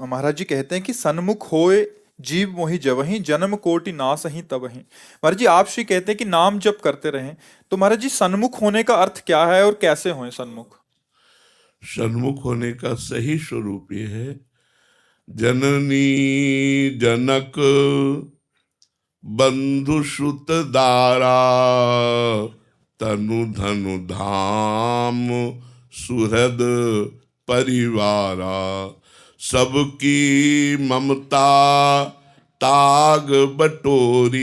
महाराज जी कहते हैं कि सन्मुख होए जीव मोहि जवहीं जन्म कोटि नासहीं तबहीं। महाराज जी आप श्री कहते हैं कि नाम जप करते रहें, तो महाराज जी सन्मुख होने का अर्थ क्या है और कैसे होए सन्मुख? सन्मुख होने का सही स्वरूप ये है, जननी जनक बंधु श्रुत दारा तनु धनु धाम सुहृद परिवारा, सबकी ममता ताग बटोरी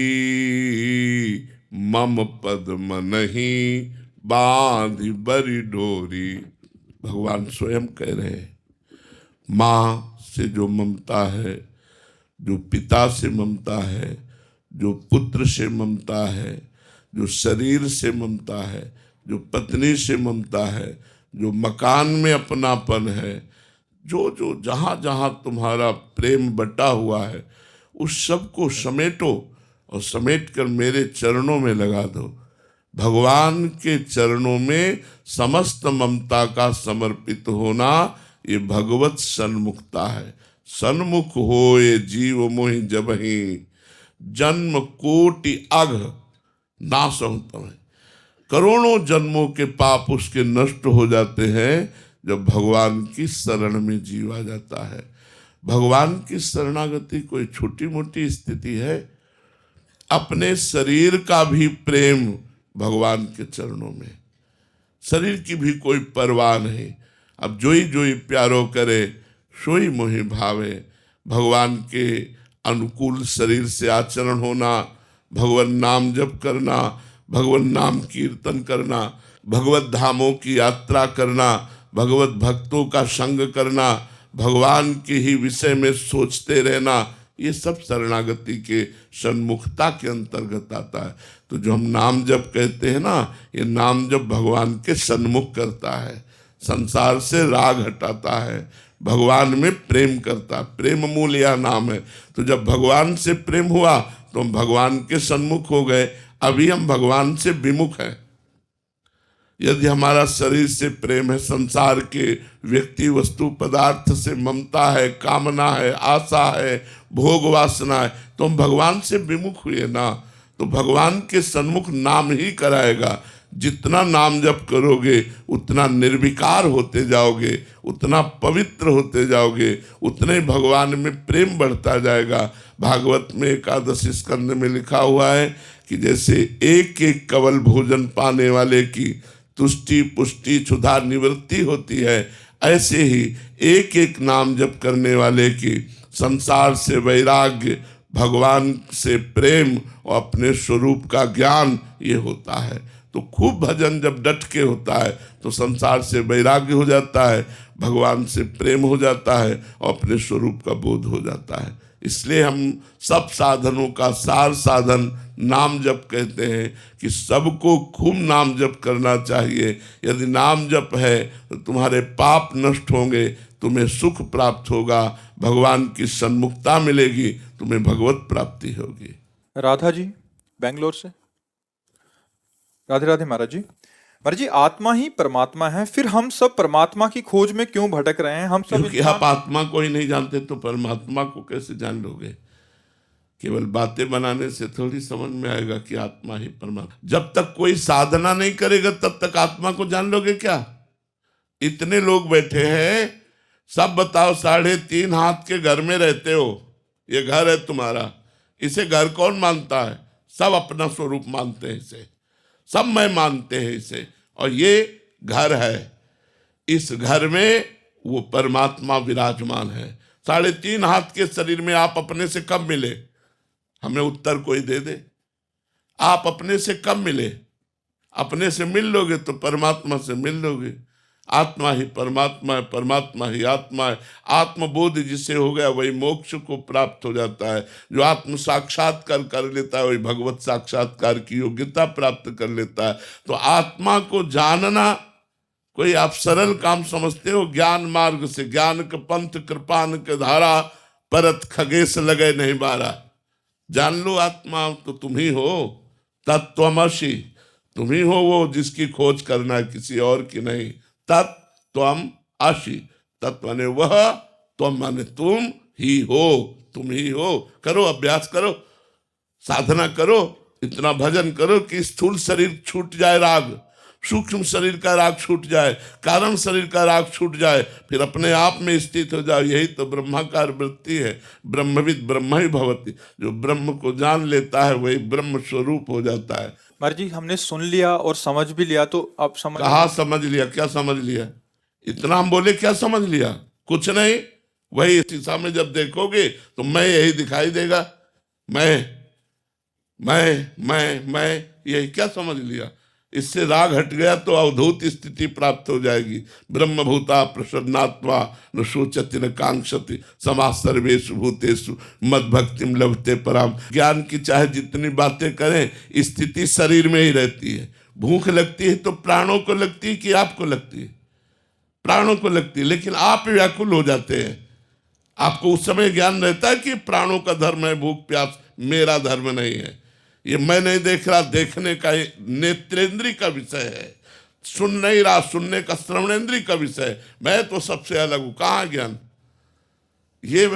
मम पद मनहि बांधि बरी डोरी। भगवान स्वयं कह रहे हैं, माँ से जो ममता है, जो पिता से ममता है, जो पुत्र से ममता है, जो शरीर से ममता है, जो पत्नी से ममता है, जो मकान में अपनापन है, जो जो जहाँ जहाँ तुम्हारा प्रेम बटा हुआ है, उस सब को समेटो और समेट कर मेरे चरणों में लगा दो। भगवान के चरणों में समस्त ममता का समर्पित होना, ये भगवत सन्मुखता है। सन्मुख होए जीव मोहि जबहि जन्म कोटि अघ नासहु तबहि। करोड़ों जन्मों के पाप उसके नष्ट हो जाते हैं जब भगवान की शरण में जीव आ जाता है। भगवान की शरणागति कोई छोटी मोटी स्थिति है। अपने शरीर का भी प्रेम भगवान के चरणों में, शरीर की भी कोई परवाह नहीं। अब जोई जोई प्यारो करे सोई मोहि भावे। भगवान के अनुकूल शरीर से आचरण होना, भगवान नाम जप करना, भगवान नाम कीर्तन करना, भगवत धामों की यात्रा करना, भगवत भक्तों का संग करना, भगवान के ही विषय में सोचते रहना, ये सब शरणागति के सन्मुखता के अंतर्गत आता है। तो जो हम नाम जप कहते हैं ना, ये नाम जप भगवान के सन्मुख करता है, संसार से राग हटाता है, भगवान में प्रेम करता। प्रेम मूल यह नाम है। तो जब भगवान से प्रेम हुआ तो हम भगवान के सन्मुख हो गए। अभी हम भगवान से विमुख हैं। यदि हमारा शरीर से प्रेम है, संसार के व्यक्ति वस्तु पदार्थ से ममता है, कामना है, आशा है, भोग वासना है, तो हम भगवान से विमुख हुए ना। तो भगवान के सन्मुख नाम ही कराएगा। जितना नाम जप करोगे उतना निर्विकार होते जाओगे, उतना पवित्र होते जाओगे, उतने भगवान में प्रेम बढ़ता जाएगा। भागवत में एकादश स्कंद में लिखा हुआ है कि जैसे एक एक कवल भोजन पाने वाले की तुष्टि पुष्टि क्षुधा निवृत्ति होती है, ऐसे ही एक एक नाम जप करने वाले की संसार से वैराग्य, भगवान से प्रेम और अपने स्वरूप का ज्ञान ये होता है। तो खूब भजन जब डट के होता है तो संसार से वैराग्य हो जाता है, भगवान से प्रेम हो जाता है और अपने स्वरूप का बोध हो जाता है। इसलिए हम सब साधनों का सार साधन नाम जप कहते हैं कि सबको खूब नाम जप करना चाहिए। यदि नाम जप है तो तुम्हारे पाप नष्ट होंगे, तुम्हें सुख प्राप्त होगा, भगवान की सन्मुखता मिलेगी, तुम्हें भगवत प्राप्ति होगी। राधा जी बेंगलोर से। राधे राधे महाराज जी। महाराज जी आत्मा ही परमात्मा है, फिर हम सब परमात्मा की खोज में क्यों भटक रहे हैं? हम सब क्योंकि आप आत्मा को ही नहीं जानते तो परमात्मा को कैसे जान लोगे? केवल बातें बनाने से थोड़ी समझ में आएगा कि आत्मा ही परमात्मा। जब तक कोई साधना नहीं करेगा तब तक आत्मा को जान लोगे क्या? इतने लोग बैठे हैं, सब बताओ 3.5 हाथ के घर में रहते हो, ये घर है तुम्हारा, इसे घर कौन मानता है? सब अपना स्वरूप मानते हैं इसे, सब मैं मानते हैं इसे, और ये घर है। इस घर में वो परमात्मा विराजमान है। 3.5 हाथ के शरीर में आप अपने से कब मिले? हमें उत्तर कोई दे दे। आप अपने से कब मिले? अपने से मिल लोगे तो परमात्मा से मिल लोगे। आत्मा ही परमात्मा है, परमात्मा ही आत्मा है। आत्मबोध जिसे हो गया वही मोक्ष को प्राप्त हो जाता है। जो आत्म साक्षात्कार कर लेता है वही भगवत साक्षात्कार की योग्यता प्राप्त कर लेता है। तो आत्मा को जानना कोई आप सरल काम समझते हो? ज्ञान मार्ग से ज्ञान के पंथ कृपान के धारा परत खगेश लगे नहीं बारा। जान लो आत्मा तो तुम ही हो, तत्त्वमसि, तुम ही हो वो जिसकी खोज करना है, किसी और की नहीं। तत्त्वमसि, तत्व ने वह त्वम माने तुम ही हो, तुम ही हो। करो, अभ्यास करो, साधना करो, इतना भजन करो कि स्थूल शरीर छूट जाए राग, सूक्ष्म शरीर का राग छूट जाए, कारण शरीर का राग छूट जाए, फिर अपने आप में स्थित हो जाए। यही तो ब्रह्माकार वृत्ति है। ब्रह्मविद ब्रह्म ही भवति, जो ब्रह्म को जान लेता है वही ब्रह्म स्वरूप हो जाता है। महाराज जी हमने सुन लिया और समझ भी लिया, तो अब समझ कहाँ समझ लिया, क्या समझ लिया? इतना हम बोले, क्या समझ लिया? कुछ नहीं। वही शीशा में जब देखोगे तो मैं यही दिखाई देगा, मैं यही, क्या समझ लिया? इससे राग हट गया तो अवधूत स्थिति प्राप्त हो जाएगी। ब्रह्मभूता प्रसन्नात्मा न शोचति न कांक्षति समा सर्वेषु भूतेषु मद भक्तिम लभते पराम। ज्ञान की चाहे जितनी बातें करें, स्थिति शरीर में ही रहती है। भूख लगती है तो प्राणों को लगती है कि आपको लगती है? प्राणों को लगती है, लेकिन आप व्याकुल हो जाते हैं। आपको उस समय ज्ञान रहता है कि प्राणों का धर्म है भूख प्यास, मेरा धर्म नहीं है। ये मैं नहीं देख रहा, देखने का नेत्रेंद्री का विषय है। सुन नहीं रहा, सुनने का श्रवणेंद्री का विषय है। मैं तो सबसे अलग हूं। कहाँ ज्ञान? ये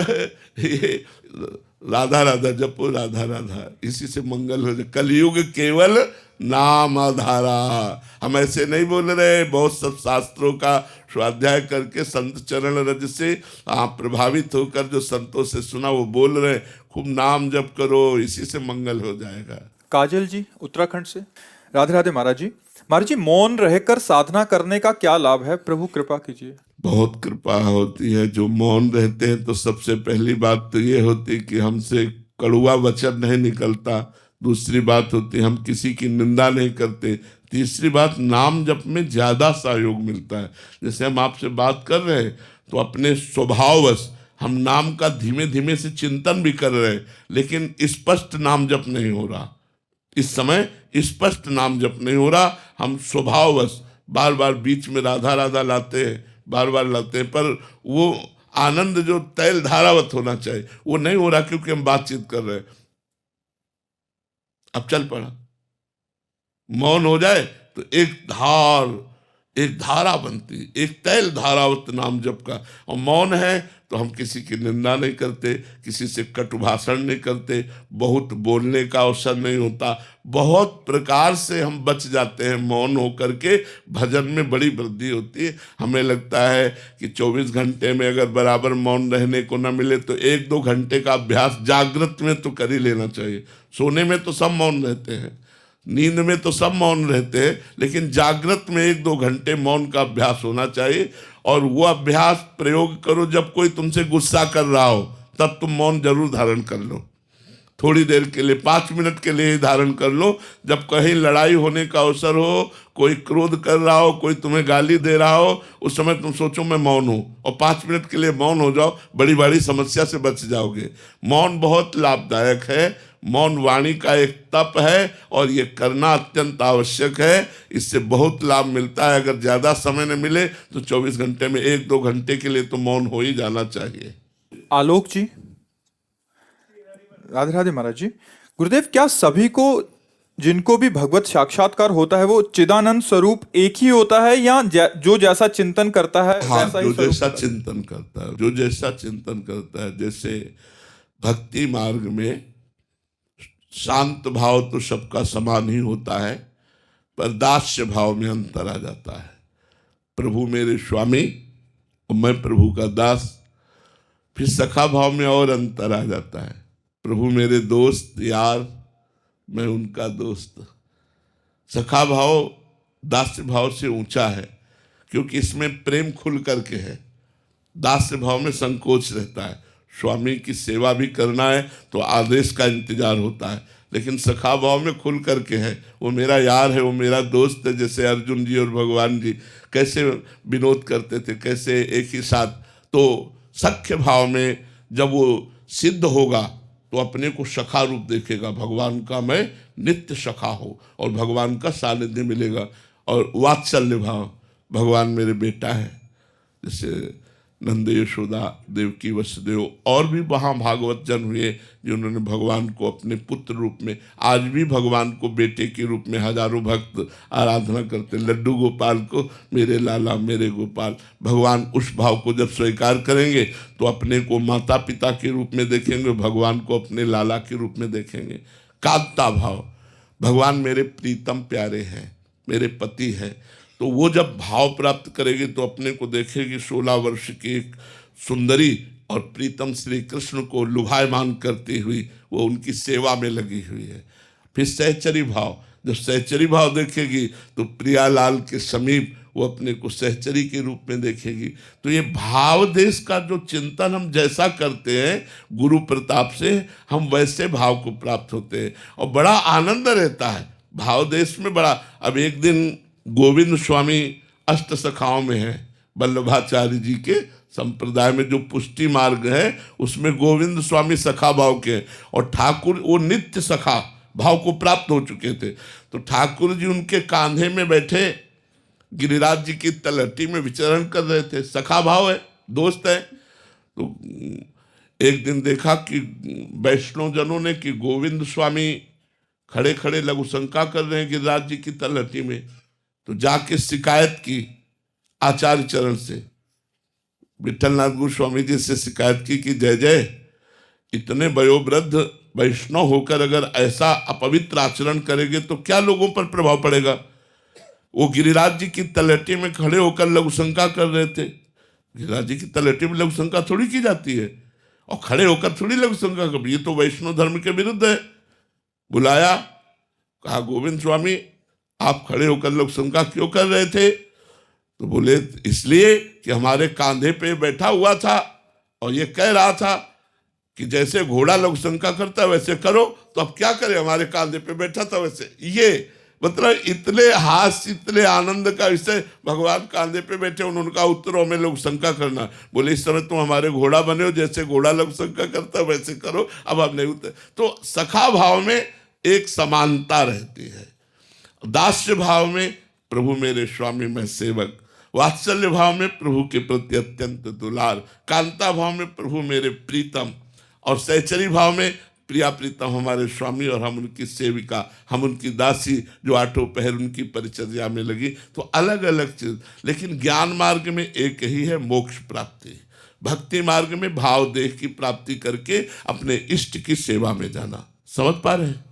राधा राधा जपो, राधा राधा, इसी से मंगल हो जाए। कलयुग केवल नाम आधारा। हम ऐसे नहीं बोल रहे, बहुत सब शास्त्रों का स्वाध्याय करके संत चरण रज से आप प्रभावित होकर जो संतों से सुना वो बोल रहे, खूब नाम जप करो, इसी से मंगल हो जाएगा। काजल जी उत्तराखंड से, राधे राधे महाराज जी। महाराज जी मौन रहकर साधना करने का क्या लाभ है? प्रभु कृपा कीजिए। बहुत कृपा होती है। जो मौन रहते हैं तो सबसे पहली बात तो ये होती कि हमसे कड़ुआ वचन नहीं निकलता। दूसरी बात होती हम किसी की निंदा नहीं करते। तीसरी बात, नाम जप में ज्यादा सहयोग मिलता है। जैसे हम आपसे बात कर रहे हैं तो अपने स्वभाववश हम नाम का धीमे धीमे से चिंतन भी कर रहे हैं, लेकिन स्पष्ट नाम जप नहीं हो रहा। इस समय स्पष्ट नाम जप नहीं हो रहा। हम स्वभाववश बार बार बीच में राधा राधा लाते हैं, बार बार लाते हैं, पर वो आनंद जो तैल धारावत होना चाहिए वो नहीं हो रहा, क्योंकि हम बातचीत कर रहे हैं। अब चल पड़ा, मौन हो जाए तो एक धारा बनती, एक तैल धारावत नाम जप का। और मौन है तो हम किसी की निंदा नहीं करते, किसी से कटु भाषण नहीं करते, बहुत बोलने का अवसर नहीं होता। बहुत प्रकार से हम बच जाते हैं मौन होकर के। भजन में बड़ी वृद्धि होती है। हमें लगता है कि 24 घंटे में अगर बराबर मौन रहने को न मिले तो 1-2 घंटे का अभ्यास जागृत में तो कर ही लेना चाहिए। सोने में तो सब मौन रहते हैं, नींद में तो सब मौन रहते हैं, लेकिन जागृत में 1-2 घंटे मौन का अभ्यास होना चाहिए। और वो अभ्यास प्रयोग करो जब कोई तुमसे गुस्सा कर रहा हो, तब तुम मौन जरूर धारण कर लो। थोड़ी देर के लिए, 5 मिनट के लिए ही धारण कर लो। जब कहीं लड़ाई होने का अवसर हो, कोई क्रोध कर रहा हो, कोई तुम्हें गाली दे रहा हो, उस समय तुम सोचो मैं मौन हूं, और 5 मिनट के लिए मौन हो जाओ। बड़ी बड़ी समस्या से बच जाओगे। मौन बहुत लाभदायक है। मौन वाणी का एक तप है और ये करना अत्यंत आवश्यक है। इससे बहुत लाभ मिलता है। अगर ज्यादा समय न मिले तो 24 घंटे में 1-2 घंटे के लिए तो मौन हो ही जाना चाहिए। आलोक जी, राधे राधे महाराज जी। गुरुदेव, क्या सभी को, जिनको भी भगवत साक्षात्कार होता है, वो चिदानंद स्वरूप एक ही होता है, या जो जैसा चिंतन करता है हाँ, वैसा ही जो स्वरूप जैसा होता है? चिंतन करता है, जो जैसा चिंतन करता है। जैसे भक्ति मार्ग में शांत भाव तो सबका समान ही होता है, पर दास्य भाव में अंतर आ जाता है। प्रभु मेरे स्वामी और मैं प्रभु का दास। फिर सखा भाव में और अंतर आ जाता है। प्रभु मेरे दोस्त यार, मैं उनका दोस्त। सखा भाव दास्य भाव से ऊंचा है, क्योंकि इसमें प्रेम खुल करके है। दास्य भाव में संकोच रहता है। स्वामी की सेवा भी करना है तो आदेश का इंतजार होता है, लेकिन सखा भाव में खुल करके है। वो मेरा यार है, वो मेरा दोस्त है। जैसे अर्जुन जी और भगवान जी कैसे विनोद करते थे, कैसे एक ही साथ। तो सख्य भाव में जब वो सिद्ध होगा तो अपने को सखा रूप देखेगा। भगवान का मैं नित्य सखा हो और भगवान का सानिध्य मिलेगा। और वात्सल्य भाव, भगवान मेरे बेटा है। जैसे नंद यशोदा, देवकी वसुदेव और भी वहाँ भागवत जन हुए जिन्होंने भगवान को अपने पुत्र रूप में, आज भी भगवान को बेटे के रूप में हजारों भक्त आराधना करते। लड्डू गोपाल को मेरे लाला मेरे गोपाल। भगवान उस भाव को जब स्वीकार करेंगे तो अपने को माता पिता के रूप में देखेंगे, भगवान को अपने लाला के रूप में देखेंगे। कांता भाव, भगवान मेरे प्रीतम प्यारे हैं, मेरे पति हैं। तो वो जब भाव प्राप्त करेगी तो अपने को देखेगी 16 वर्ष की एक सुंदरी और प्रीतम श्री कृष्ण को लुभायमान करती हुई वो उनकी सेवा में लगी हुई है। फिर सहचरी भाव, जब सहचरी भाव देखेगी तो प्रियालाल के समीप वो अपने को सहचरी के रूप में देखेगी। तो ये भाव देश का जो चिंतन हम जैसा करते हैं गुरु प्रताप से, हम वैसे भाव को प्राप्त होते हैं और बड़ा आनंद रहता है भाव देश में। बड़ा, अब एक दिन गोविंद स्वामी अष्ट सखाओं में है, वल्लभाचार्य जी के संप्रदाय में जो पुष्टि मार्ग है उसमें गोविंद स्वामी सखा भाव के, और ठाकुर वो नित्य सखा भाव को प्राप्त हो चुके थे। तो ठाकुर जी उनके कांधे में बैठे गिरिराज जी की तलहटी में विचरण कर रहे थे। सखा भाव है, दोस्त है। तो एक दिन देखा कि वैष्णव जनों ने कि गोविंद स्वामी खड़े खड़े लघु शंका कर रहे हैं गिरिराज जी की तलहटी में। तो जाके शिकायत की आचार्य चरण से, विठलनाथ गोस्वामी जी से शिकायत की कि जय जय, इतने वयोवृद्ध वैष्णव होकर अगर ऐसा अपवित्र आचरण करेंगे तो क्या लोगों पर प्रभाव पड़ेगा। वो गिरिराज जी की तलहटी में खड़े होकर लघु शंका कर रहे थे। गिरिराज जी की तलहटी में लघु शंका थोड़ी की जाती है, और खड़े होकर थोड़ी लघु शंका कर, ये तो वैष्णव धर्म के विरुद्ध है। बुलाया, कहा गोविंद स्वामी आप खड़े होकर लघु शंका क्यों कर रहे थे। तो बोले इसलिए कि हमारे कांधे पे बैठा हुआ था और ये कह रहा था कि जैसे घोड़ा लघु शंका करता है वैसे करो। तो अब क्या करें, हमारे कांधे पे बैठा था वैसे। ये मतलब इतने हास्य इतने आनंद का विषय, भगवान कांधे पे बैठे, उनका उत्तरों में लघु शंका करना। बोले इस समय तुम हमारे घोड़ा बने हो, जैसे घोड़ा लघु शंका करता है वैसे करो, अब हम नहीं उतर। तो सखा भाव में एक समानता रहती है। दास्य भाव में प्रभु मेरे स्वामी मैं सेवक, वात्सल्य भाव में प्रभु के प्रति अत्यंत दुलार, कांता भाव में प्रभु मेरे प्रीतम, और सहचरी भाव में प्रिया प्रीतम हमारे स्वामी और हम उनकी सेविका, हम उनकी दासी जो आठों पहर उनकी परिचर्या में लगी। तो अलग अलग चीज, लेकिन ज्ञान मार्ग में एक ही है, मोक्ष प्राप्ति। भक्ति मार्ग में भाव देह की प्राप्ति करके अपने इष्ट की सेवा में जाना। समझ पा रहे हैं।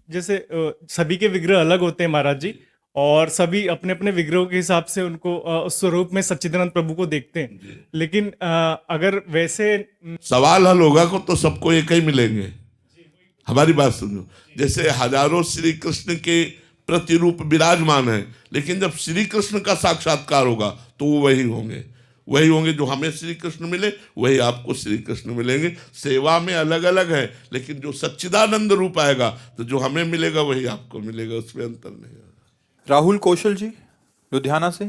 जैसे सभी के विग्रह अलग होते हैं महाराज जी, और सभी अपने अपने विग्रहों के हिसाब से उनको स्वरूप में सच्चिदानंद प्रभु को देखते हैं। लेकिन अगर वैसे सवाल हल होगा को तो सबको एक ही मिलेंगे। हमारी बात सुनो, जैसे हजारों श्री कृष्ण के प्रतिरूप विराजमान है, लेकिन जब श्री कृष्ण का साक्षात्कार होगा तो वो वही होंगे जो हमें श्री कृष्ण मिले वही आपको श्री कृष्ण मिलेंगे। सेवा में अलग अलग है, लेकिन जो सच्चिदानंद रूप आएगा तो जो हमें मिलेगा वही आपको मिलेगा, उसमें अंतर नहीं है। राहुल कौशल जी लुधियाना से।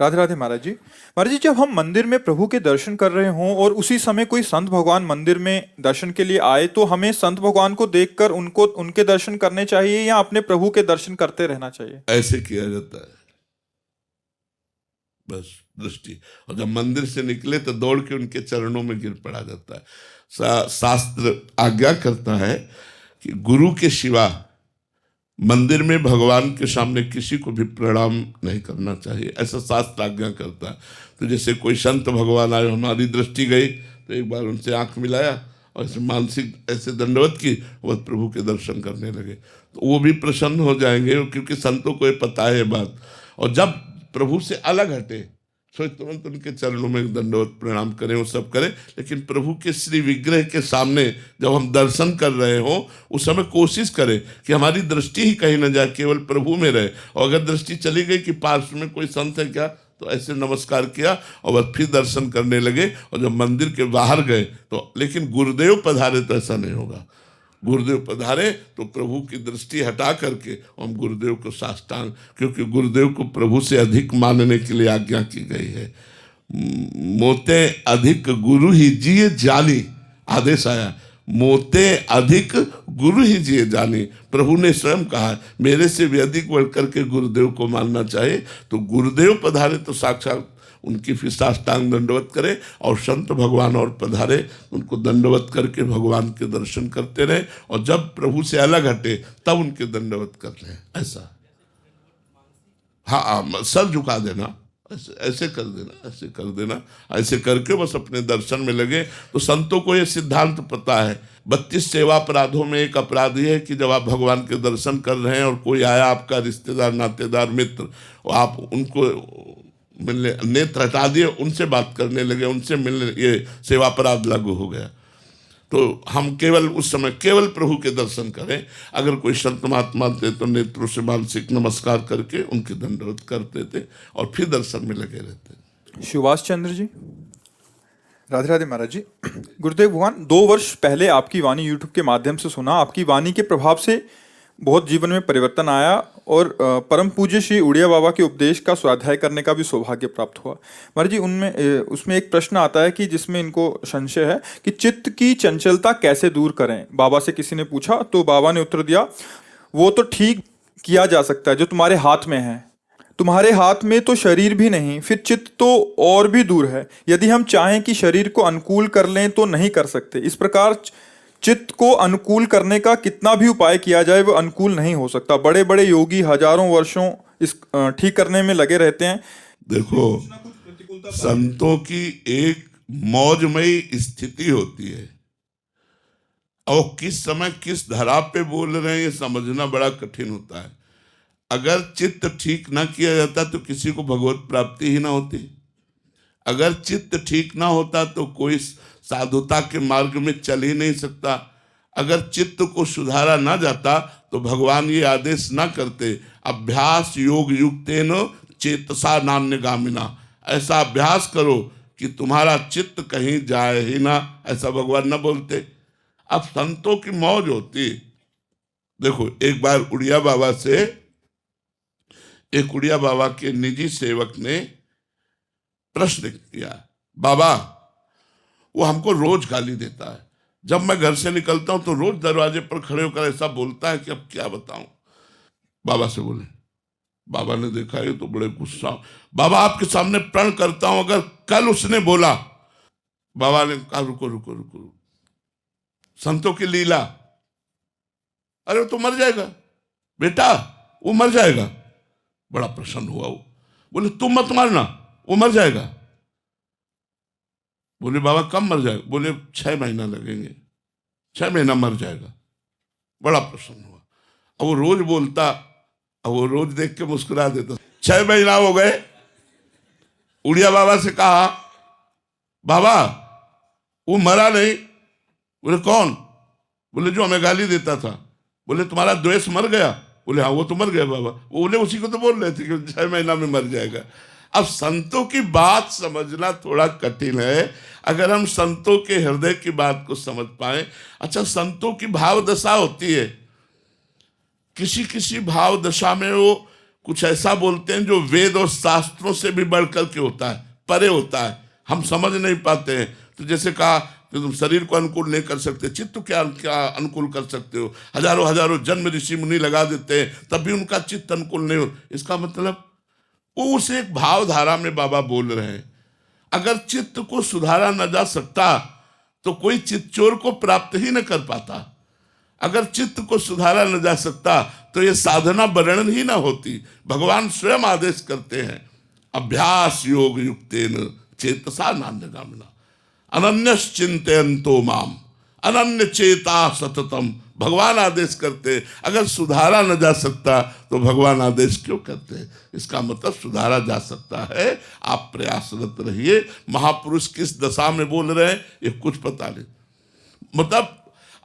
राधे राधे महाराज जी। महाराज जी, जब हम मंदिर में प्रभु के दर्शन कर रहे हों और उसी समय कोई संत भगवान मंदिर में दर्शन के लिए आए, तो हमें संत भगवान को देखकर उनके दर्शन करने चाहिए या अपने प्रभु के दर्शन करते रहना चाहिए? ऐसे किया जाता है बस दृष्टि, और जब मंदिर से निकले तो दौड़ के उनके चरणों में गिर पड़ा जाता है। शास्त्र आज्ञा करता है कि गुरु के सिवा मंदिर में भगवान के सामने किसी को भी प्रणाम नहीं करना चाहिए, ऐसा शास्त्र आज्ञा करता है। तो जैसे कोई संत भगवान आए, हमारी दृष्टि गई तो एक बार उनसे आंख मिलाया और ऐसे मानसिक ऐसे दंडवत की, वह प्रभु के दर्शन करने लगे, तो वो भी प्रसन्न हो जाएंगे, क्योंकि संतों को ये पता है बात। और जब प्रभु से अलग हटे तो तुरंत उनके चरणों में दंडवत प्रणाम करें, वो सब करें। लेकिन प्रभु के श्री विग्रह के सामने जब हम दर्शन कर रहे हो उस समय कोशिश करें कि हमारी दृष्टि ही कहीं न जाए, केवल प्रभु में रहे। और अगर दृष्टि चली गई कि पार्श्व में कोई संत है क्या, तो ऐसे नमस्कार किया और बस फिर दर्शन करने लगे। और जब मंदिर के बाहर गए तो, लेकिन गुरुदेव पधारे तो ऐसा नहीं होगा। गुरुदेव पधारे तो प्रभु की दृष्टि हटा करके हम गुरुदेव को साष्टांग, क्योंकि गुरुदेव को प्रभु से अधिक मानने के लिए आज्ञा की गई है। मोते अधिक गुरु ही जिए जानी, आदेश आया, मोते अधिक गुरु ही जिए जानी। प्रभु ने स्वयं कहा मेरे से भी अधिक बढ़ करके गुरुदेव को मानना चाहिए। तो गुरुदेव पधारे तो साक्षात उनकी फिर साष्टांग दंडवत करें, और संत भगवान और पधारे उनको दंडवत करके भगवान के दर्शन करते रहे, और जब प्रभु से अलग हटे तब उनके दंडवत कर रहे हैं। ऐसा हाँ, सर झुका देना, ऐसे ऐसे कर देना, ऐसे कर देना, ऐसे करके बस अपने दर्शन में लगे। तो संतों को ये सिद्धांत पता है। 32 सेवा अपराधों में एक अपराध ये है कि जब आप भगवान के दर्शन कर रहे हैं और कोई आया आपका रिश्तेदार, नातेदार, मित्र, और आप उनको मिलने, नेत्र हटा दिए, उनसे बात करने लगे, उनसे मिलने, ये सेवा अपराध लागू हो गया। तो हम केवल उस समय केवल प्रभु के दर्शन करें। अगर कोई संत महात्मा थे तो नेत्रों से मानसिक नमस्कार करके उनके दंडवत करते थे और फिर दर्शन में लगे रहते। सुभाष चंद्र जी, राधे राधे महाराज जी। गुरुदेव भगवान, 2 वर्ष पहले आपकी वाणी यूट्यूब के माध्यम से सुना। आपकी वाणी के प्रभाव से बहुत जीवन में परिवर्तन आया और परम पूज्य श्री उड़िया बाबा के उपदेश का स्वाध्याय करने का भी सौभाग्य प्राप्त हुआ। महाराज जी, उसमें एक प्रश्न आता है कि जिसमें इनको संशय है कि चित्त की चंचलता कैसे दूर करें। बाबा से किसी ने पूछा तो बाबा ने उत्तर दिया, वो तो ठीक किया जा सकता है जो तुम्हारे हाथ में है। तुम्हारे हाथ में तो शरीर भी नहीं, फिर चित्त तो और भी दूर है। यदि हम चाहें कि शरीर को अनुकूल कर लें तो नहीं कर सकते। इस प्रकार चित्त को अनुकूल करने का कितना भी उपाय किया जाए वो अनुकूल नहीं हो सकता। बड़े बड़े योगी हजारों वर्षों इस ठीक करने में लगे रहते हैं। देखो, संतों की एक मौजमयी स्थिति होती है, और किस समय किस धरा पे बोल रहे हैं ये समझना बड़ा कठिन होता है। अगर चित्त ठीक ना किया जाता तो किसी को भगवत प्राप्ति ही ना होती। अगर चित्त ठीक ना होता तो कोई साधुता के मार्ग में चल ही नहीं सकता। अगर चित्त को सुधारा ना जाता तो भगवान ये आदेश ना करते, अभ्यास योग युक्तेन चेतसा नान्यगामिना। ऐसा अभ्यास करो कि तुम्हारा चित्त कहीं जाए ही ना, ऐसा भगवान ना बोलते। अब संतों की मौज होती। देखो, एक बार उड़िया बाबा के निजी सेवक ने प्रश्न किया, बाबा वो हमको रोज गाली देता है। जब मैं घर से निकलता हूं तो रोज दरवाजे पर खड़े होकर ऐसा बोलता है कि अब क्या बताऊं। बाबा से बोले। बाबा ने देखा ये तो बड़े गुस्सा। बाबा आपके सामने प्रण करता हूं अगर कल उसने बोला। बाबा ने कहा रुको रुको रुको, संतों की लीला। अरे वो तो मर जाएगा बेटा, वो मर जाएगा। बड़ा प्रसन्न हुआ वो। बोले तुम मत मारना, वो मर जाएगा। बोले बाबा कब मर जाएगा? बोले 6 महीना लगेंगे, 6 महीना मर जाएगा। बड़ा प्रसन्न हुआ। अब वो रोज बोलता, अब वो रोज देख के मुस्कुरा देता। 6 महीना हो गए। उड़िया बाबा से कहा, बाबा वो मरा नहीं। बोले कौन? बोले जो हमें गाली देता था। बोले तुम्हारा द्वेष मर गया? बोले हाँ वो तो मर गया बाबा। वो बोले उसी को तो बोल रहे थे कि 6 महीना में मर जाएगा। अब संतों की बात समझना थोड़ा कठिन है। अगर हम संतों के हृदय की बात को समझ पाए। अच्छा, संतों की भाव दशा होती है। किसी किसी भाव दशा में वो कुछ ऐसा बोलते हैं जो वेद और शास्त्रों से भी बढ़कर के होता है, परे होता है, हम समझ नहीं पाते हैं। तो जैसे कहा कि तुम शरीर को अनुकूल नहीं कर सकते, चित्त को क्या क्या अनुकूल कर सकते हो? हजारों हजारों जन्म ऋषि मुनि लगा देते हैं तब भी उनका चित्त अनुकूल नहीं हो। इसका मतलब वो उस एक भावधारा में बाबा बोल रहे हैं। अगर चित्त को सुधारा न जा सकता तो कोई चित्तचोर को प्राप्त ही न कर पाता। अगर चित्त को सुधारा न जा सकता तो ये साधना वर्णन ही ना होती। भगवान स्वयं आदेश करते हैं, अभ्यास योग युक्तेन चेतसा नान्यगामिना अनन्यश्चिन्तयन्तो माम अनन्य चेता सततम। भगवान आदेश करते। अगर सुधारा न जा सकता तो भगवान आदेश क्यों करते? इसका मतलब सुधारा जा सकता है, आप प्रयासरत रहिए। महापुरुष किस दशा में बोल रहे हैं ये कुछ पता नहीं। मतलब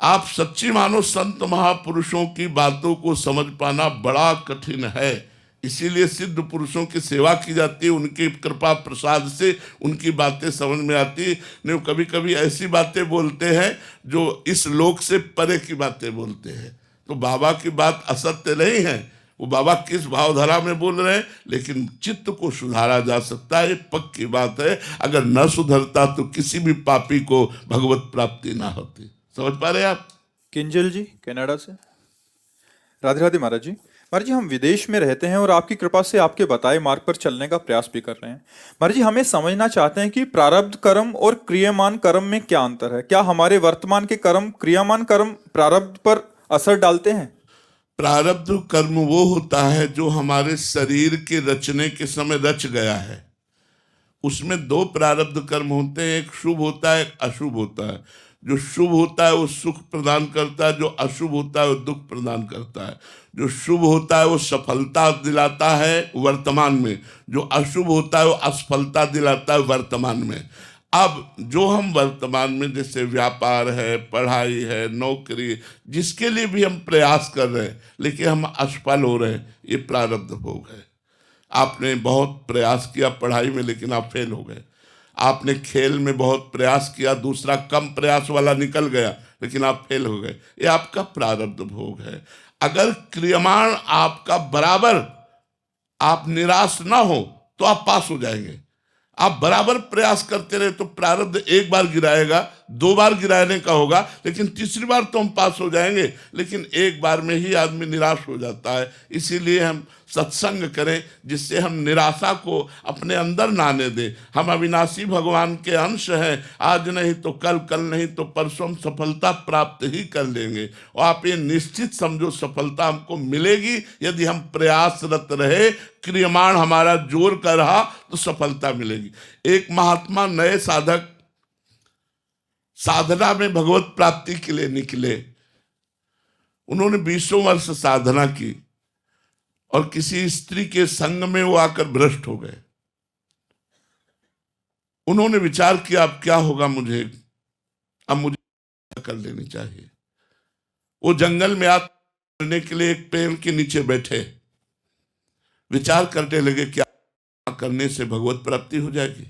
आप सच्ची मानो संत महापुरुषों की बातों को समझ पाना बड़ा कठिन है। इसीलिए सिद्ध पुरुषों की सेवा की जाती है, उनकी कृपा प्रसाद से उनकी बातें समझ में आती। नहीं, कभी कभी ऐसी बातें बोलते हैं जो इस लोक से परे की बातें बोलते हैं। तो बाबा की बात असत्य नहीं है। वो बाबा किस भावधारा में बोल रहे हैं, लेकिन चित्त को सुधारा जा सकता है, ये पक्की बात है। अगर न सुधरता तो किसी भी पापी को भगवत प्राप्ति ना होती। समझ पा रहे आप? किंजल जी कनाडा से, राधे राधे महाराज जी। महाराज जी हम विदेश में रहते हैं और आपकी कृपा से आपके बताए मार्ग पर चलने का प्रयास भी कर रहे हैं। महाराज जी हमें समझना चाहते हैं कि प्रारब्ध कर्म और क्रियामान कर्म में क्या अंतर है। क्या हमारे वर्तमान के कर्म क्रियामान कर्म प्रारब्ध पर असर डालते हैं? प्रारब्ध कर्म वो होता है जो हमारे शरीर के रचने के समय रच गया है। उसमें दो प्रारब्ध कर्म होते हैं, एक शुभ होता है, एक अशुभ होता है। जो शुभ होता है वो सुख प्रदान करता है, जो अशुभ होता है वो दुख प्रदान करता है। जो शुभ होता है वो सफलता दिलाता है वर्तमान में, जो अशुभ होता है वो असफलता दिलाता है वर्तमान में। अब जो हम वर्तमान में जैसे व्यापार है, पढ़ाई है, नौकरी, जिसके लिए भी हम प्रयास कर रहे हैं लेकिन हम असफल हो रहे हैं, ये प्रारब्ध भोग है। आपने बहुत प्रयास किया पढ़ाई में लेकिन आप फेल हो गए। आपने खेल में बहुत प्रयास किया, दूसरा कम प्रयास वाला निकल गया लेकिन आप फेल हो गए, ये आपका प्रारब्ध भोग है। अगर क्रियमाण आपका बराबर, आप निराश ना हो तो आप पास हो जाएंगे। आप बराबर प्रयास करते रहे तो प्रारब्ध एक बार गिराएगा, दो बार गिराने का होगा, लेकिन तीसरी बार तो हम पास हो जाएंगे। लेकिन एक बार में ही आदमी निराश हो जाता है। इसीलिए हम सत्संग करें जिससे हम निराशा को अपने अंदर ना आने दें। हम अविनाशी भगवान के अंश हैं, आज नहीं तो कल, कल नहीं तो परसों हम सफलता प्राप्त ही कर लेंगे। और आप ये निश्चित समझो सफलता हमको मिलेगी यदि हम प्रयासरत रहे, क्रियमाण हमारा जोर कर रहा तो सफलता मिलेगी। एक महात्मा नए साधक साधना में भगवत प्राप्ति के लिए निकले। उन्होंने 20 वर्ष साधना की और किसी स्त्री के संग में वो आकर भ्रष्ट हो गए। उन्होंने विचार किया अब क्या होगा मुझे, अब मुझे कर लेनी चाहिए। वो जंगल में करने के लिए एक पेड़ के नीचे बैठे, विचार करने लगे क्या करने से भगवत प्राप्ति हो जाएगी।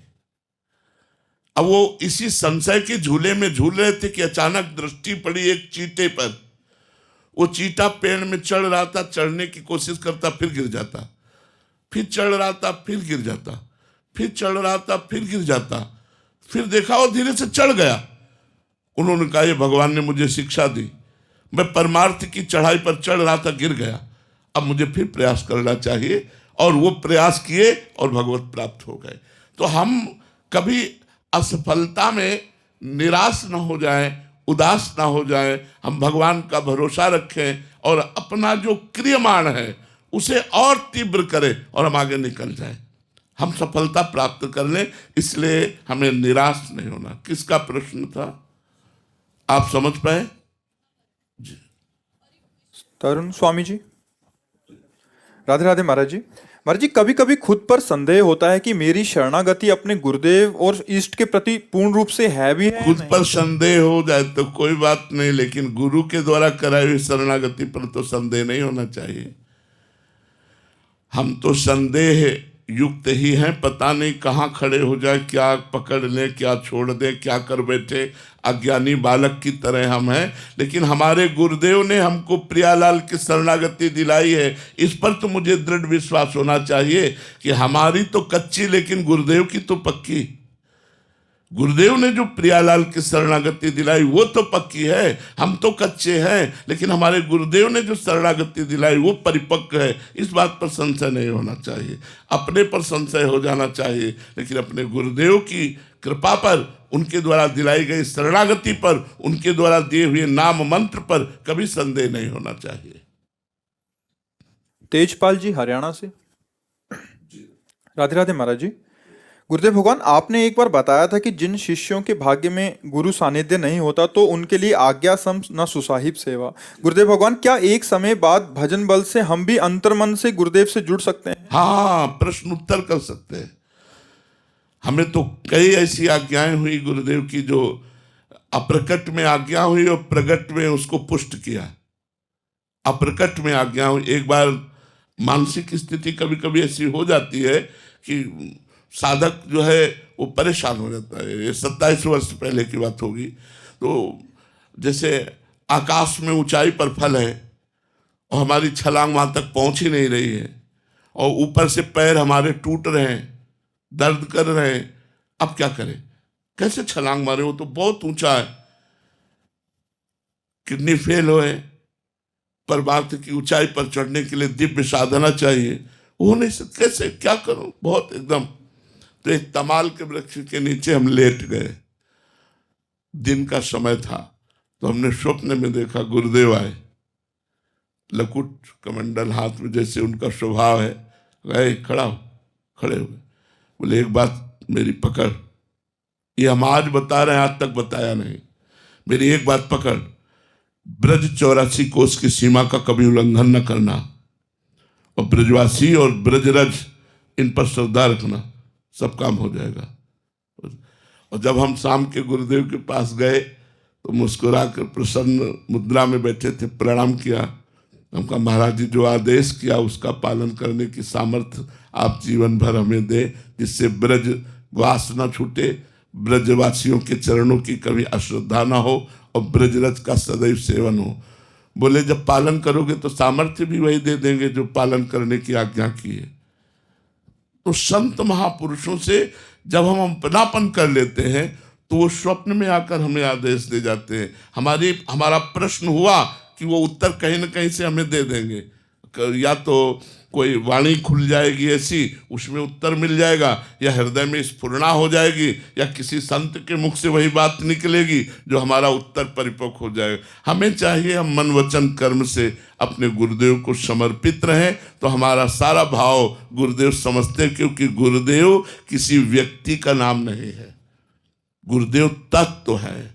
अब वो इसी संशय के झूले में झूल रहे थे कि अचानक दृष्टि पड़ी एक चीते पर। वो चीता पेड़ में चढ़ रहा था, चढ़ने की कोशिश करता फिर गिर जाता, फिर चढ़ रहा था फिर गिर जाता, फिर चढ़ रहा था फिर गिर जाता, फिर देखा वो धीरे से चढ़ गया। उन्होंने कहा ये भगवान ने मुझे शिक्षा दी, मैं परमार्थ की चढ़ाई पर चढ़ रहा था, गिर गया, अब मुझे फिर प्रयास करना चाहिए। और वो प्रयास किए और भगवत प्राप्त हो गए। तो हम कभी असफलता में निराश न हो जाएं, उदास ना हो जाएं, हम भगवान का भरोसा रखें और अपना जो क्रियमाण है उसे और तीव्र करें और हम आगे निकल जाएं, हम सफलता प्राप्त कर लें। इसलिए हमें निराश नहीं होना। किसका प्रश्न था, आप समझ पाए? जी तरुण स्वामी जी, राधे राधे महाराज जी। महाराज जी कभी कभी खुद पर संदेह होता है कि मेरी शरणागति अपने गुरुदेव और इष्ट के प्रति पूर्ण रूप से है भी है। खुद पर संदेह हो जाए तो कोई बात नहीं, लेकिन गुरु के द्वारा कराई हुई शरणागति पर तो संदेह नहीं होना चाहिए। हम तो संदेह युक्त ही हैं, पता नहीं कहाँ खड़े हो जाए, क्या पकड़ लें, क्या छोड़ दें, क्या कर बैठे, अज्ञानी बालक की तरह हम हैं। लेकिन हमारे गुरुदेव ने हमको प्रियालाल की शरणागति दिलाई है, इस पर तो मुझे दृढ़ विश्वास होना चाहिए कि हमारी तो कच्ची लेकिन गुरुदेव की तो पक्की। गुरुदेव ने जो प्रियालाल की शरणागति दिलाई वो तो पक्की है, हम तो कच्चे हैं, लेकिन हमारे गुरुदेव ने जो शरणागति दिलाई वो परिपक्व है। इस बात पर संशय नहीं होना चाहिए। अपने पर संशय हो जाना चाहिए, लेकिन अपने गुरुदेव की कृपा पर, उनके द्वारा दिलाई गई शरणागति पर, उनके द्वारा दिए हुए नाम मंत्र पर कभी संदेह नहीं होना चाहिए। तेजपाल जी हरियाणा से, राधे राधे महाराज जी। गुरुदेव भगवान, आपने एक बार बताया था कि जिन शिष्यों के भाग्य में गुरु सानिध्य नहीं होता तो उनके लिए आज्ञा सम न सुसाहिब सेवा। गुरुदेव भगवान, क्या एक समय बाद भजन बल से हम भी अंतर्मन से गुरुदेव से जुड़ सकते हैं? हाँ, प्रश्न उत्तर कर सकते हैं। हमें तो कई ऐसी आज्ञाएं हुई गुरुदेव की जो अप्रकट में आज्ञा हुई और प्रकट में उसको पुष्ट किया। अप्रकट में आज्ञा हुई। एक बार मानसिक स्थिति कभी कभी ऐसी हो जाती है कि साधक जो है वो परेशान हो जाता है। ये 27 वर्ष पहले की बात होगी। तो जैसे आकाश में ऊंचाई पर फल है और हमारी छलांग वहां तक पहुंच ही नहीं रही है और ऊपर से पैर हमारे टूट रहे हैं, दर्द कर रहे हैं, अब क्या करें, कैसे छलांग मारे, वो तो बहुत ऊंचा है। किडनी फेल हुए, परमार्थ की ऊंचाई पर चढ़ने के लिए दिव्य साधना चाहिए, वो नहीं सकते, कैसे क्या करूं, बहुत एकदम। तो एक तमाल के वृक्ष के नीचे हम लेट गए, दिन का समय था, तो हमने स्वप्न में देखा गुरुदेव आए, लकुट कमंडल हाथ में, जैसे उनका स्वभाव है, गए खड़ा हो, खड़े हुए, बोले एक बात मेरी पकड़, ये हम आज बता रहे हैं, आज तक बताया नहीं, मेरी एक बात पकड़, ब्रज 84 कोस की सीमा का कभी उल्लंघन न करना, और ब्रजवासी और ब्रजरज इन पर श्रद्धा रखना, सब काम हो जाएगा। और जब हम शाम के गुरुदेव के पास गए तो मुस्कुरा कर प्रसन्न मुद्रा में बैठे थे, प्रणाम किया, हम कहा महाराज जी जो आदेश किया उसका पालन करने की सामर्थ्य आप जीवन भर हमें दे, जिससे ब्रज वास न छूटे, ब्रजवासियों के चरणों की कभी अश्रद्धा ना हो और ब्रजरज का सदैव सेवन हो। बोले जब पालन करोगे तो सामर्थ्य भी वही दे देंगे जो पालन करने की आज्ञा की है। तो संत महापुरुषों से जब हम अपनापन कर लेते हैं तो वो स्वप्न में आकर हमें आदेश दे जाते हैं। हमारा प्रश्न हुआ कि वो उत्तर कहीं ना कहीं से हमें दे देंगे, या तो कोई वाणी खुल जाएगी ऐसी, उसमें उत्तर मिल जाएगा, या हृदय में स्फुरणा हो जाएगी, या किसी संत के मुख से वही बात निकलेगी जो हमारा उत्तर परिपक्व हो जाएगा। हमें चाहिए हम मन वचन कर्म से अपने गुरुदेव को समर्पित रहें, तो हमारा सारा भाव गुरुदेव समझते हैं, क्योंकि गुरुदेव किसी व्यक्ति का नाम नहीं है, गुरुदेव तत्व है।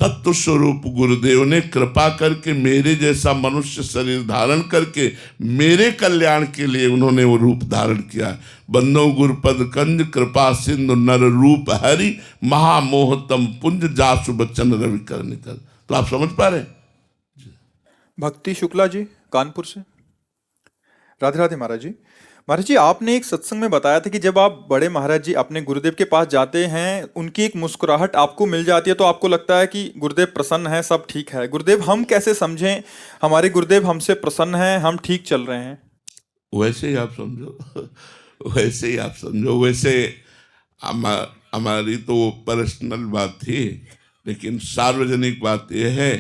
तत्व स्वरूप गुरुदेव ने कृपा करके मेरे जैसा मनुष्य शरीर धारण करके मेरे कल्याण के लिए उन्होंने वो रूप धारण किया। बंदो गुरुपद कंज कृपा सिंधु नर रूप हरि, महामोहतम पुंज जासु बच्चन रवि कर निकल। तो आप समझ पा रहे हैं? भक्ति शुक्ला जी कानपुर से। राधे राधे महाराज जी। महाराज जी आपने एक सत्संग में बताया था कि जब आप बड़े महाराज जी अपने गुरुदेव के पास जाते हैं, उनकी एक मुस्कुराहट आपको मिल जाती है तो आपको लगता है कि गुरुदेव प्रसन्न है, सब ठीक है। गुरुदेव हम कैसे समझें हमारे गुरुदेव हमसे प्रसन्न हैं, हम ठीक चल रहे हैं? वैसे ही आप समझो, वैसे ही आप समझो। वैसे हमारी तो पर्सनल बात थी, लेकिन सार्वजनिक बात यह है,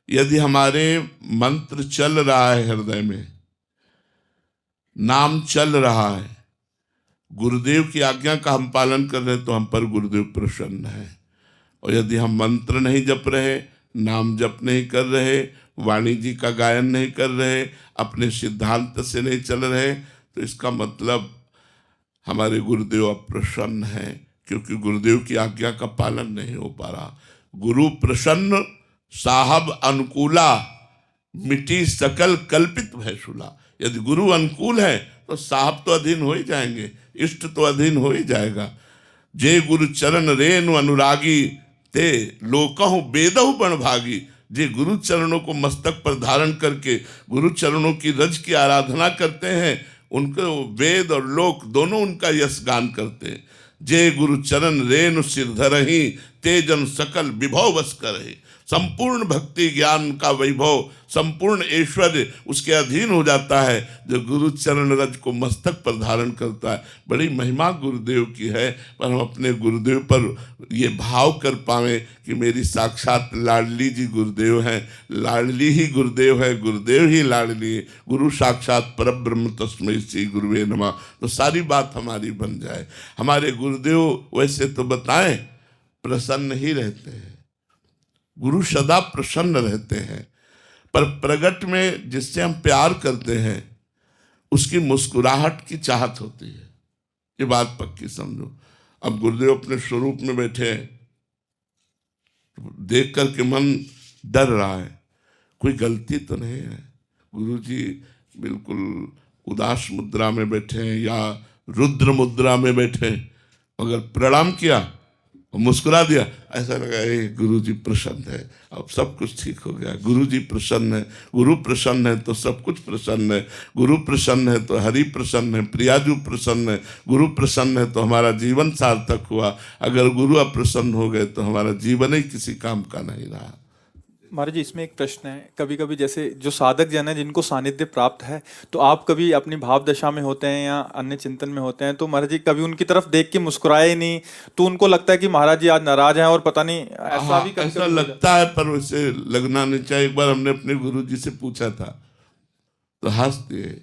यदि हमारे मंत्र चल रहा है हृदय में, नाम चल रहा है, गुरुदेव की आज्ञा का हम पालन कर रहे हैं, तो हम पर गुरुदेव प्रसन्न है। और यदि हम मंत्र नहीं जप रहे, नाम जप नहीं कर रहे, वाणी जी का गायन नहीं कर रहे, अपने सिद्धांत से नहीं चल रहे, तो इसका मतलब हमारे गुरुदेव अप्रसन्न हैं, क्योंकि गुरुदेव की आज्ञा का पालन नहीं हो पा रहा। गुरु प्रसन्न साहब अनुकूला, मिटी सकल कल्पित भैसुला। यदि गुरु अनुकूल है तो साहब तो अधीन हो ही जाएंगे, इष्ट तो अधीन हो ही जाएगा। जे गुरु चरण रेनु अनुरागी, ते लोकहु बेदहु बण भागी। जे गुरु चरणों को मस्तक पर धारण करके गुरु चरणों की रज की आराधना करते हैं, उनको वेद और लोक दोनों उनका यश गान करते हैं। जे गुरु चरण रेनु सिर धरहि, ते जन सकल विभव बस करहि। संपूर्ण भक्ति ज्ञान का वैभव, संपूर्ण ऐश्वर्य उसके अधीन हो जाता है जो गुरु चरण रज को मस्तक पर धारण करता है। बड़ी महिमा गुरुदेव की है, पर हम अपने गुरुदेव पर ये भाव कर पाएं कि मेरी साक्षात लाडली जी गुरुदेव हैं, लाडली ही गुरुदेव है, गुरुदेव ही लाडली है, गुरु साक्षात परब्रह्म तस्मै श्री गुरुवे नमः। तो सारी बात हमारी बन जाए। हमारे गुरुदेव वैसे तो बताएं प्रसन्न ही रहते हैं, गुरु सदा प्रसन्न रहते हैं, पर प्रगट में जिससे हम प्यार करते हैं उसकी मुस्कुराहट की चाहत होती है। ये बात पक्की समझो। अब गुरुदेव अपने स्वरूप में बैठे हैं, देख करके मन डर रहा है, कोई गलती तो नहीं है। गुरु जी बिल्कुल उदास मुद्रा में बैठे हैं या रुद्र मुद्रा में बैठे, अगर प्रणाम किया मुस्कुरा दिया, ऐसा लगा ये गुरु जी प्रसन्न है, अब सब कुछ ठीक हो गया। गुरु जी प्रसन्न है, गुरु प्रसन्न है तो सब कुछ प्रसन्न है। गुरु प्रसन्न है तो हरि प्रसन्न है, प्रियाजू प्रसन्न है। गुरु प्रसन्न है तो हमारा जीवन सार्थक हुआ। अगर गुरु अप्रसन्न हो गए तो हमारा जीवन ही किसी काम का नहीं रहा। महाराज जी इसमें एक प्रश्न है, कभी कभी जैसे जो साधक जन है जिनको सानिध्य प्राप्त है, तो आप कभी अपनी भाव दशा में होते हैं या अन्य चिंतन में होते हैं, तो महाराज जी कभी उनकी तरफ देख के मुस्कुराए ही नहीं, तो उनको लगता है कि महाराज जी आज नाराज हैं और पता नहीं ऐसा भी ऐसा लगता है, पर वैसे लगना नहीं चाहिए। एक बार हमने अपने गुरु जी से पूछा था, तो हंस दिए।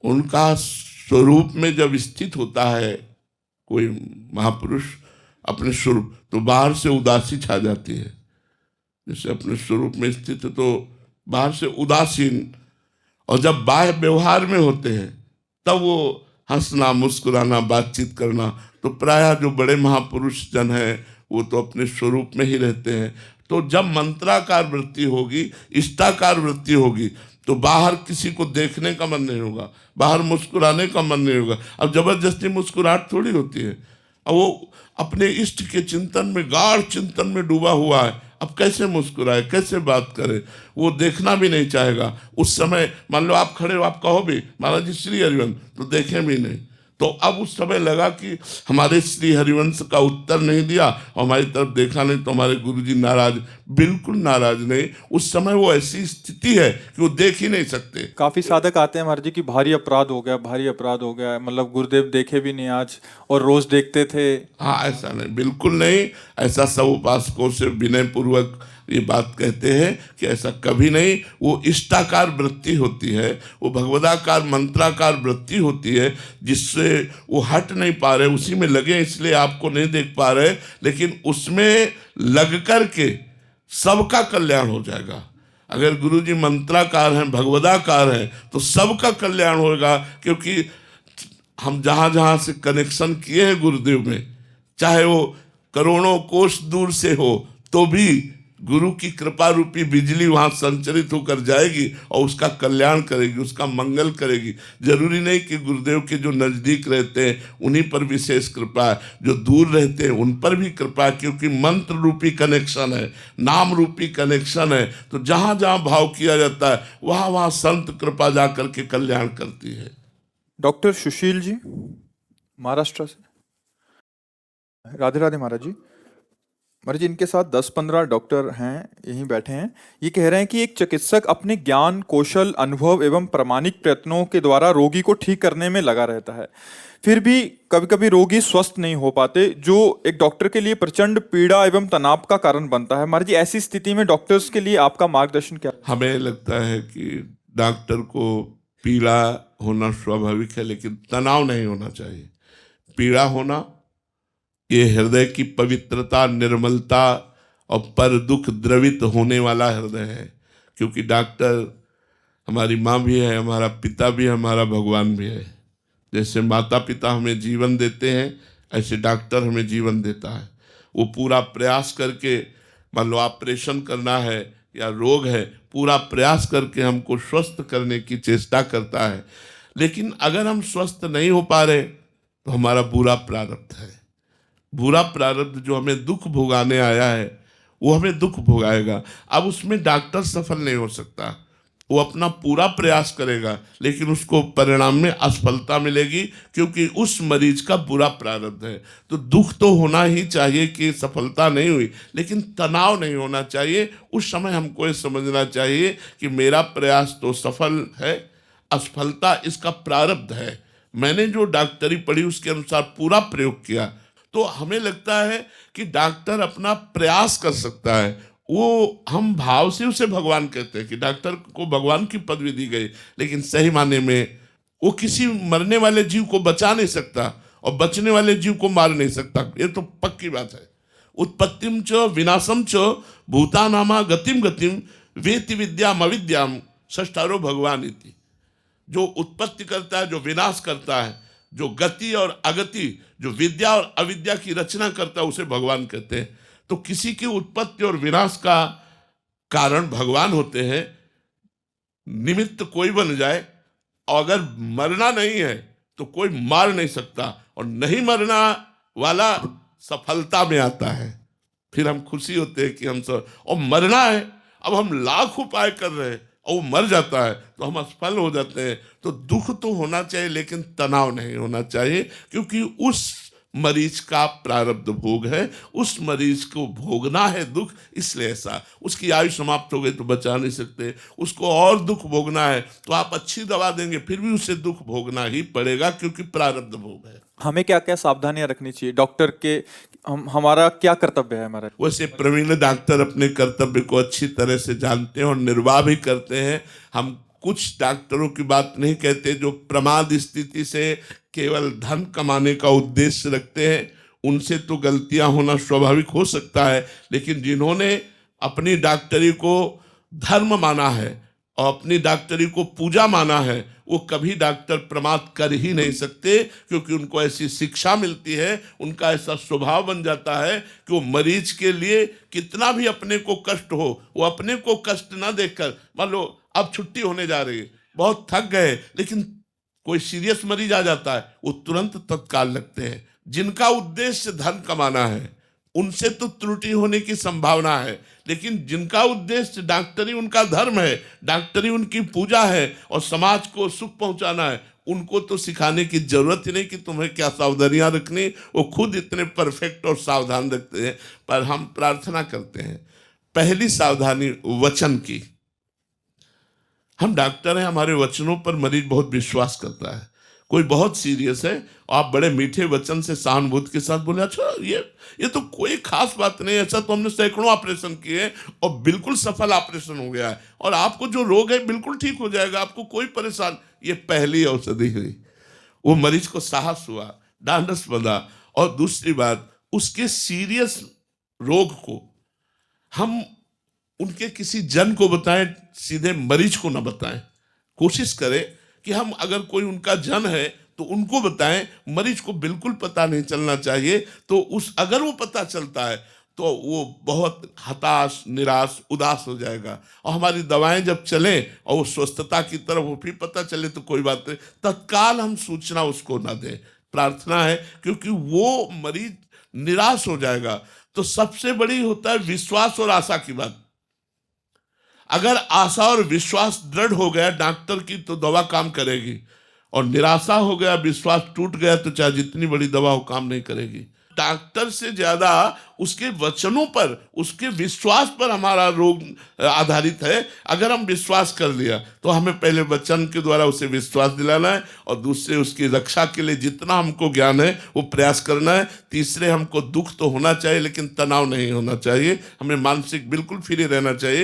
उनका स्वरूप में जब स्थित होता है कोई महापुरुष अपने स्वरूप, तो बाहर से उदासी छा जाती है। जैसे अपने स्वरूप में स्थित है तो बाहर से उदासीन, और जब बाह्य व्यवहार में होते हैं तब वो हंसना, मुस्कुराना, बातचीत करना। तो प्रायः जो बड़े महापुरुष जन हैं वो तो अपने स्वरूप में ही रहते हैं। तो जब मंत्राकार वृत्ति होगी, इष्टाकार वृत्ति होगी, तो बाहर किसी को देखने का मन नहीं होगा, बाहर मुस्कुराने का मन नहीं होगा। अब जबरदस्ती मुस्कुराहट थोड़ी होती है। अब वो अपने इष्ट के चिंतन में, गाढ़ चिंतन में डूबा हुआ है, अब कैसे मुस्कुराए, कैसे बात करे, वो देखना भी नहीं चाहेगा। उस समय मान लो आप खड़े हो, आप कहो भी महाराज जी श्री हरिवंश, तो देखें भी नहीं। तो अब उस समय लगा कि हमारे श्री हरिवंश का उत्तर नहीं दिया और हमारी तरफ देखा नहीं, तो हमारे गुरुजी नाराज। बिल्कुल नाराज नहीं, उस समय वो ऐसी स्थिति है कि वो देख ही नहीं सकते। काफी साधक आते हैं महाराज जी कि भारी अपराध हो गया, भारी अपराध हो गया, मतलब गुरुदेव देखे भी नहीं आज और रोज देखते थे। हाँ, ऐसा नहीं, बिल्कुल नहीं। ऐसा सब उपासकों से विनय पूर्वक ये बात कहते हैं कि ऐसा कभी नहीं। वो इष्टाकार वृत्ति होती है, वो भगवदाकार मंत्राकार वृत्ति होती है, जिससे वो हट नहीं पा रहे, उसी में लगे इसलिए आपको नहीं देख पा रहे, लेकिन उसमें लग कर के सबका कल्याण हो जाएगा। अगर गुरुजी मंत्राकार हैं, भगवदाकार हैं, तो सबका कल्याण होगा। क्योंकि हम जहाँ जहाँ से कनेक्शन किए हैं गुरुदेव में, चाहे वो करोड़ों कोस दूर से हो, तो भी गुरु की कृपा रूपी बिजली वहाँ संचरित होकर जाएगी और उसका कल्याण करेगी, उसका मंगल करेगी। जरूरी नहीं कि गुरुदेव के जो नज़दीक रहते हैं उन्हीं पर विशेष कृपा है, जो दूर रहते हैं उन पर भी कृपा है, क्योंकि मंत्र रूपी कनेक्शन है, नाम रूपी कनेक्शन है। तो जहाँ जहाँ भाव किया जाता है वहाँ वहाँ संत कृपा जा करके कल्याण करती है। डॉक्टर सुशील जी महाराष्ट्र से, राधे राधे महाराज जी। महाराज जी, इनके साथ 10-15 डॉक्टर हैं, यहीं बैठे हैं। ये कह रहे हैं कि एक चिकित्सक अपने ज्ञान, कौशल, अनुभव एवं प्रामाणिक प्रयत्नों के द्वारा रोगी को ठीक करने में लगा रहता है, फिर भी कभी कभी रोगी स्वस्थ नहीं हो पाते, जो एक डॉक्टर के लिए प्रचंड पीड़ा एवं तनाव का कारण बनता है। महाराज जी, ऐसी स्थिति में डॉक्टर्स के लिए आपका मार्गदर्शन क्या? हमें लगता है कि डॉक्टर को पीड़ा होना स्वाभाविक है, लेकिन तनाव नहीं होना चाहिए। पीड़ा होना ये हृदय की पवित्रता, निर्मलता और पर दुख द्रवित होने वाला हृदय है। क्योंकि डॉक्टर हमारी माँ भी है, हमारा पिता भी है, हमारा भगवान भी है। जैसे माता पिता हमें जीवन देते हैं, ऐसे डॉक्टर हमें जीवन देता है। वो पूरा प्रयास करके, मान लो ऑपरेशन करना है या रोग है, पूरा प्रयास करके हमको स्वस्थ करने की चेष्टा करता है। लेकिन अगर हम स्वस्थ नहीं हो पा रहे तो हमारा बुरा प्रारब्ध है। बुरा प्रारब्ध जो हमें दुख भोगाने आया है वो हमें दुख भोगाएगा। अब उसमें डॉक्टर सफल नहीं हो सकता, वो अपना पूरा प्रयास करेगा, लेकिन उसको परिणाम में असफलता मिलेगी, क्योंकि उस मरीज का बुरा प्रारब्ध है। तो दुख तो होना ही चाहिए कि सफलता नहीं हुई, लेकिन तनाव नहीं होना चाहिए। उस समय हमको ये समझना चाहिए कि मेरा प्रयास तो सफल है, असफलता इसका प्रारब्ध है। मैंने जो डॉक्टरी पढ़ी उसके अनुसार पूरा प्रयोग किया। तो हमें लगता है कि डॉक्टर अपना प्रयास कर सकता है। वो हम भाव से उसे भगवान कहते हैं कि डॉक्टर को भगवान की पदवी दी गई, लेकिन सही माने में वो किसी मरने वाले जीव को बचा नहीं सकता और बचने वाले जीव को मार नहीं सकता। ये तो पक्की बात है। उत्पत्तिम च विनाशम च भूतानामा गतिम गतिम वेति विद्याम अविद्याम षष्ठारो भगवान इति। जो उत्पत्ति करता है, जो विनाश करता है, जो गति और अगति, जो विद्या और अविद्या की रचना करता है, उसे भगवान कहते हैं। तो किसी की उत्पत्ति और विनाश का कारण भगवान होते हैं। निमित्त कोई बन जाए, और अगर मरना नहीं है तो कोई मार नहीं सकता, और नहीं मरना वाला सफलता में आता है। फिर हम खुशी होते हैं कि हम सब, और मरना है, अब हम लाख उपाय कर रहे हैं और वो मर जाता है तो हम असफल हो जाते हैं। तो दुख तो होना चाहिए, लेकिन तनाव नहीं होना चाहिए, क्योंकि उस मरीज का प्रारब्ध भोग है, उस मरीज को भोगना है दुख, इसलिए ऐसा। उसकी आयु समाप्त हो गई तो बचा नहीं सकते, उसको और दुख भोगना है तो आप अच्छी दवा देंगे फिर भी उसे दुख भोगना ही पड़ेगा, क्योंकि प्रारब्ध भोग है। हमें क्या क्या सावधानियां रखनी चाहिए डॉक्टर के? हमारा क्या कर्तव्य है हमारा? वैसे प्रवीण डॉक्टर अपने कर्तव्य को अच्छी तरह से जानते हैं और निर्वाह भी करते हैं। हम कुछ डॉक्टरों की बात नहीं कहते जो प्रमाद स्थिति से केवल धन कमाने का उद्देश्य रखते हैं, उनसे तो गलतियां होना स्वाभाविक हो सकता है, लेकिन जिन्होंने अपनी डॉक्टरी को धर्म माना है और अपनी डॉक्टरी को पूजा माना है, वो कभी डॉक्टर प्रमाद कर ही नहीं सकते, क्योंकि उनको ऐसी शिक्षा मिलती है, उनका ऐसा स्वभाव बन जाता है कि वो मरीज के लिए कितना भी अपने को कष्ट हो, वो अपने को कष्ट ना देखकर, मान लो अब छुट्टी होने जा रही है, बहुत थक गए, लेकिन कोई सीरियस मरीज आ जाता है, वो तुरंत तत्काल लगते हैं। जिनका उद्देश्य धन कमाना है उनसे तो त्रुटि होने की संभावना है, लेकिन जिनका उद्देश्य डॉक्टरी उनका धर्म है, डॉक्टरी उनकी पूजा है और समाज को सुख पहुंचाना है, उनको तो सिखाने की जरूरत ही नहीं कि तुम्हें क्या सावधानियां रखनी, वो खुद इतने परफेक्ट और सावधान रखते हैं। पर हम प्रार्थना करते हैं, पहली सावधानी वचन की। हम डॉक्टर हैं, हमारे वचनों पर मरीज बहुत विश्वास करता है। कोई बहुत सीरियस है, आप बड़े मीठे वचन से सहानुभूति के साथ बोले, अच्छा ये तो कोई खास बात नहीं, ऐसा तो हमने सैकड़ों ऑपरेशन किए और बिल्कुल सफल ऑपरेशन हो गया है, और आपको जो रोग है बिल्कुल ठीक हो जाएगा, आपको कोई परेशान। ये पहली औषधि हुई, वो मरीज को साहस हुआ, ढांढस बंधा। और दूसरी बात, उसके सीरियस रोग को हम उनके किसी जन को बताएं, सीधे मरीज को ना बताएं। कोशिश करें कि हम अगर कोई उनका जन है तो उनको बताएं, मरीज को बिल्कुल पता नहीं चलना चाहिए। तो अगर वो पता चलता है तो वो बहुत हताश, निराश, उदास हो जाएगा, और हमारी दवाएं जब चलें और वो स्वस्थता की तरफ वो फिर पता चले तो कोई बात नहीं, तत्काल हम सूचना उसको ना दें। प्रार्थना है, क्योंकि वो मरीज निराश हो जाएगा। तो सबसे बड़ी होता है विश्वास और आशा की बात। अगर आशा और विश्वास दृढ़ हो गया डॉक्टर की तो दवा काम करेगी, और निराशा हो गया, विश्वास टूट गया तो चाहे जितनी बड़ी दवा हो काम नहीं करेगी। डॉक्टर से ज्यादा उसके वचनों पर, उसके विश्वास पर हमारा रोग आधारित है। अगर हम विश्वास कर लिया तो हमें पहले वचन के द्वारा उसे विश्वास दिलाना है, और दूसरे उसकी रक्षा के लिए जितना हमको ज्ञान है वो प्रयास करना है। तीसरे, हमको दुख तो होना चाहिए लेकिन तनाव नहीं होना चाहिए, हमें मानसिक बिल्कुल फ्री रहना चाहिए।